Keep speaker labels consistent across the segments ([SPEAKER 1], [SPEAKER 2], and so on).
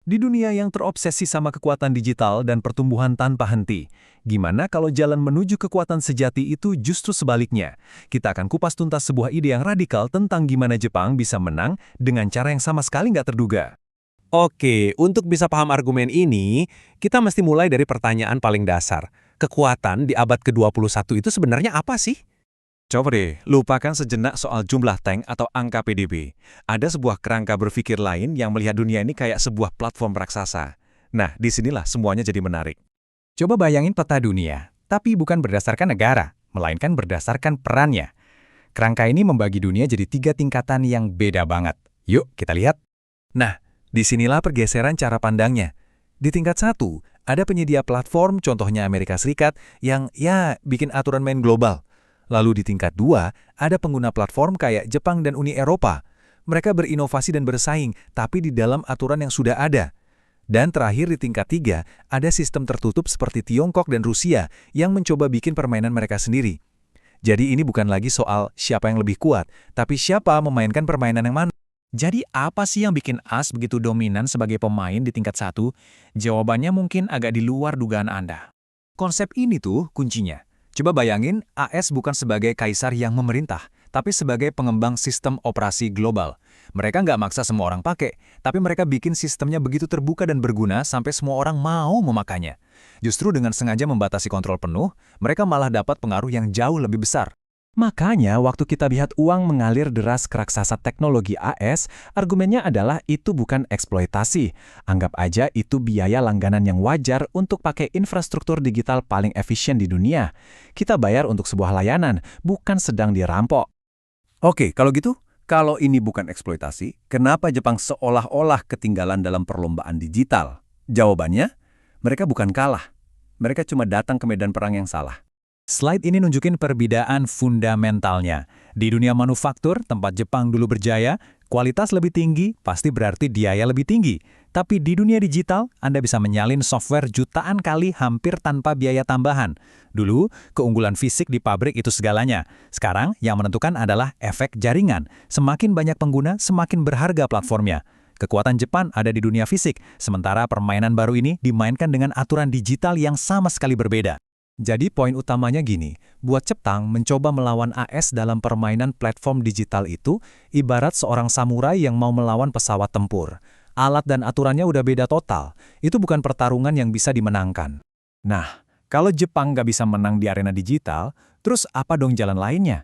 [SPEAKER 1] Di dunia yang terobsesi sama kekuatan digital dan pertumbuhan tanpa henti, gimana kalau jalan menuju kekuatan sejati itu justru sebaliknya? Kita akan kupas tuntas sebuah ide yang radikal tentang gimana Jepang bisa menang dengan cara yang sama sekali nggak terduga.
[SPEAKER 2] Oke, untuk bisa paham argumen ini, kita mesti mulai dari pertanyaan paling dasar. Kekuatan di abad ke-21 itu sebenarnya apa sih?
[SPEAKER 1] Coba deh, lupakan sejenak soal jumlah tank atau angka PDB. Ada sebuah kerangka berpikir lain yang melihat dunia ini kayak sebuah platform raksasa. Nah, disinilah semuanya jadi menarik.
[SPEAKER 3] Coba bayangin peta dunia, tapi bukan berdasarkan negara, melainkan berdasarkan perannya. Kerangka ini membagi dunia jadi 3 tingkatan yang beda banget. Yuk, kita lihat.
[SPEAKER 1] Nah, disinilah pergeseran cara pandangnya. Di tingkat 1, ada penyedia platform, contohnya Amerika Serikat, yang bikin aturan main global. Lalu di tingkat 2, ada pengguna platform kayak Jepang dan Uni Eropa. Mereka berinovasi dan bersaing, tapi di dalam aturan yang sudah ada. Dan terakhir di tingkat 3, ada sistem tertutup seperti Tiongkok dan Rusia yang mencoba bikin permainan mereka sendiri. Jadi ini bukan lagi soal siapa yang lebih kuat, tapi siapa memainkan permainan yang mana.
[SPEAKER 4] Jadi apa sih yang bikin AS begitu dominan sebagai pemain di tingkat 1? Jawabannya mungkin agak di luar dugaan Anda.
[SPEAKER 1] Konsep ini tuh kuncinya. Coba bayangin, AS bukan sebagai kaisar yang memerintah, tapi sebagai pengembang sistem operasi global. Mereka nggak maksa semua orang pakai, tapi mereka bikin sistemnya begitu terbuka dan berguna sampai semua orang mau memakainya. Justru dengan sengaja membatasi kontrol penuh, mereka malah dapat pengaruh yang jauh lebih besar.
[SPEAKER 3] Makanya waktu kita lihat uang mengalir deras ke raksasa teknologi AS, argumennya adalah itu bukan eksploitasi. Anggap aja itu biaya langganan yang wajar untuk pakai infrastruktur digital paling efisien di dunia. Kita bayar untuk sebuah layanan, bukan sedang dirampok.
[SPEAKER 1] Oke, kalau gitu, kalau ini bukan eksploitasi, kenapa Jepang seolah-olah ketinggalan dalam perlombaan digital? Jawabannya, mereka bukan kalah. Mereka cuma datang ke medan perang yang salah.
[SPEAKER 4] Slide ini nunjukin perbedaan fundamentalnya. Di dunia manufaktur, tempat Jepang dulu berjaya, kualitas lebih tinggi pasti berarti biaya lebih tinggi. Tapi di dunia digital, Anda bisa menyalin software jutaan kali hampir tanpa biaya tambahan. Dulu, keunggulan fisik di pabrik itu segalanya. Sekarang, yang menentukan adalah efek jaringan. Semakin banyak pengguna, semakin berharga platformnya. Kekuatan Jepang ada di dunia fisik, sementara permainan baru ini dimainkan dengan aturan digital yang sama sekali berbeda.
[SPEAKER 1] Jadi poin utamanya gini, buat Jepang mencoba melawan AS dalam permainan platform digital itu ibarat seorang samurai yang mau melawan pesawat tempur. Alat dan aturannya udah beda total, itu bukan pertarungan yang bisa dimenangkan. Nah, kalau Jepang nggak bisa menang di arena digital, terus apa dong jalan lainnya?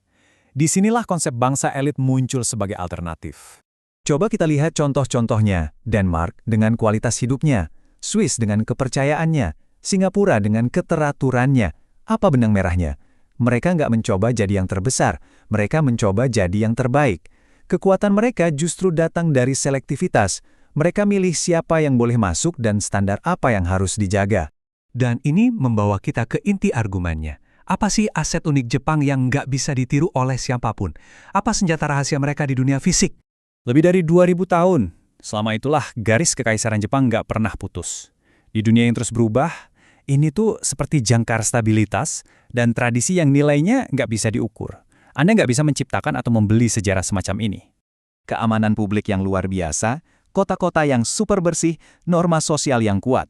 [SPEAKER 1] Disinilah konsep bangsa elit muncul sebagai alternatif. Coba kita lihat contoh-contohnya, Denmark dengan kualitas hidupnya, Swiss dengan kepercayaannya, Singapura dengan keteraturannya. Apa benang merahnya? Mereka nggak mencoba jadi yang terbesar, mereka mencoba jadi yang terbaik. Kekuatan mereka justru datang dari selektivitas. Mereka milih siapa yang boleh masuk dan standar apa yang harus dijaga.
[SPEAKER 2] Dan ini membawa kita ke inti argumennya. Apa sih aset unik Jepang yang nggak bisa ditiru oleh siapapun? Apa senjata rahasia mereka di dunia fisik?
[SPEAKER 4] Lebih dari 2000 tahun. Selama itulah garis kekaisaran Jepang nggak pernah putus. Di dunia yang terus berubah, ini tuh seperti jangkar stabilitas dan tradisi yang nilainya nggak bisa diukur. Anda nggak bisa menciptakan atau membeli sejarah semacam ini.
[SPEAKER 1] Keamanan publik yang luar biasa, kota-kota yang super bersih, norma sosial yang kuat.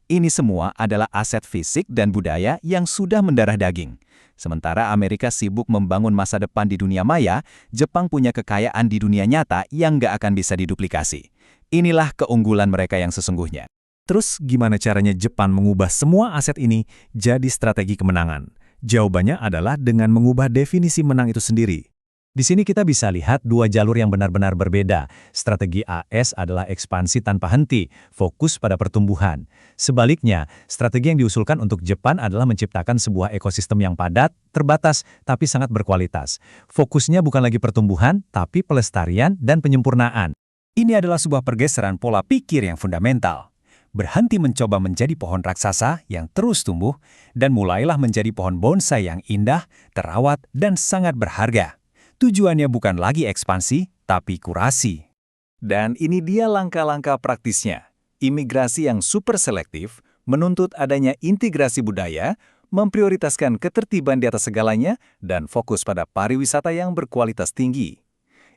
[SPEAKER 1] Ini semua adalah aset fisik dan budaya yang sudah mendarah daging. Sementara Amerika sibuk membangun masa depan di dunia maya, Jepang punya kekayaan di dunia nyata yang nggak akan bisa diduplikasi. Inilah keunggulan mereka yang sesungguhnya. Terus gimana caranya Jepang mengubah semua aset ini jadi strategi kemenangan? Jawabannya adalah dengan mengubah definisi menang itu sendiri. Di sini kita bisa lihat 2 jalur yang benar-benar berbeda. Strategi AS adalah ekspansi tanpa henti, fokus pada pertumbuhan. Sebaliknya, strategi yang diusulkan untuk Jepang adalah menciptakan sebuah ekosistem yang padat, terbatas, tapi sangat berkualitas. Fokusnya bukan lagi pertumbuhan, tapi pelestarian dan penyempurnaan. Ini adalah sebuah pergeseran pola pikir yang fundamental. Berhenti mencoba menjadi pohon raksasa yang terus tumbuh, dan mulailah menjadi pohon bonsai yang indah, terawat, dan sangat berharga. Tujuannya bukan lagi ekspansi, tapi kurasi. Dan ini dia langkah-langkah praktisnya. Imigrasi yang super selektif, menuntut adanya integrasi budaya, memprioritaskan ketertiban di atas segalanya, dan fokus pada pariwisata yang berkualitas tinggi.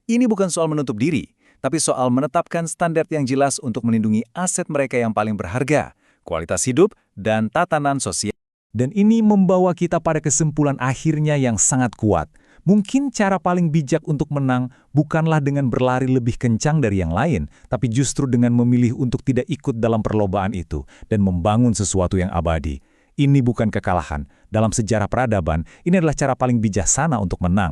[SPEAKER 1] Ini bukan soal menutup diri, tapi soal menetapkan standar yang jelas untuk melindungi aset mereka yang paling berharga, kualitas hidup, dan tatanan sosial.
[SPEAKER 3] Dan ini membawa kita pada kesimpulan akhirnya yang sangat kuat. Mungkin cara paling bijak untuk menang bukanlah dengan berlari lebih kencang dari yang lain, tapi justru dengan memilih untuk tidak ikut dalam perlombaan itu dan membangun sesuatu yang abadi. Ini bukan kekalahan. Dalam sejarah peradaban, ini adalah cara paling bijaksana untuk menang.